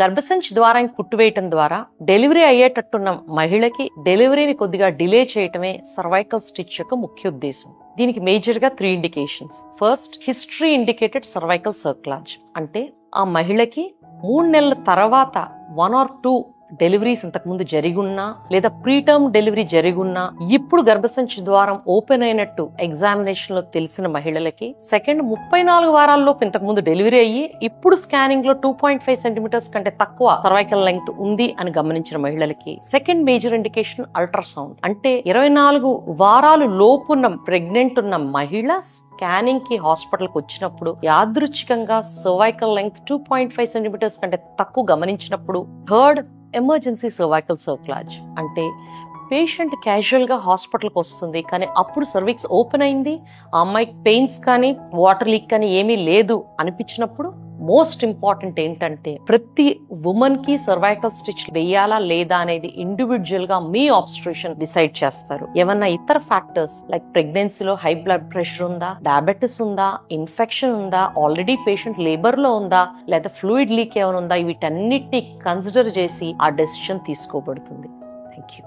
గర్భసంచి ద్వారం కుట్టువేయటం ద్వారా డెలివరీ అయ్యేటట్టున్న మహిళకి డెలివరీని కొద్దిగా డిలే చేయటమే సర్వైకల్ స్టిచ్ యొక్క ముఖ్య ఉద్దేశం. దీనికి మేజర్ గా 3 indications. First, history indicated cervical cerclage, అంటే ఆ మహిళకి 3 నెలల తర్వాత 1 or 2 డెలివరీస్ ఇంతకుముందు జరిగున్నా లేదా ప్రీటర్మ్ డెలివరీ జరిగున్నా ఇప్పుడు గర్భసంచి ద్వారం ఓపెన్ అయినట్టు ఎగ్జామినేషన్ లో తెలిసిన మహిళలకి, సెకండ్ 34 వారాల్లోపు ఇంతకుముందు డెలివరీ అయ్యి ఇప్పుడు స్కానింగ్ లో 2.5 సెంటీమీటర్స్ కంటే తక్కువ సర్వైకల్ లెంగ్త్ ఉంది అని గమనించిన మహిళలకి సెకండ్ మేజర్ ఇండికేషన్ అల్ట్రాసౌండ్, అంటే 24 వారాలు లోపున్న ప్రెగ్నెంట్ ఉన్న మహిళ స్కానింగ్ కి హాస్పిటల్కి వచ్చినప్పుడు యాదృచ్ఛికంగా సర్వైకల్ లెంగ్త్ 2.5 సెంటీమీటర్స్ కంటే తక్కువ గమనించినప్పుడు. థర్డ్, ఎమర్జెన్సీ సర్వైకల్ సర్క్లాజ్, అంటే పేషెంట్ క్యాజువల్ గా హాస్పిటల్కి వస్తుంది కానీ అప్పుడు సర్విక్స్ ఓపెన్ అయింది, ఆ అమ్మాయికి పెయిన్స్ కానీ వాటర్ లీక్ కానీ ఏమీ లేదు అనిపించినప్పుడు మోస్ట్ ఇంపార్టెంట్ ఏంటంటే ప్రతి ఉమెన్ కి సర్వైకల్ స్టిచ్ వేయాలా లేదా అనేది ఇండివిజువల్ గా మీ ఆబ్స్ట్రేషన్ డిసైడ్ చేస్తారు. ఏమన్నా ఇతర ఫ్యాక్టర్స్ లైక్ ప్రెగ్నెన్సీలో హై బ్లడ్ ప్రెషర్ ఉందా, డయాబెటిస్ ఉందా, ఇన్ఫెక్షన్ ఉందా, ఆల్రెడీ పేషెంట్ లేబర్ లో ఉందా, లేదా ఫ్లూయిడ్ లీక్ ఏమైనా ఉందా, వీటన్నిటిని కన్సిడర్ చేసి ఆ డెసిషన్ తీసుకోబడుతుంది. Thank you.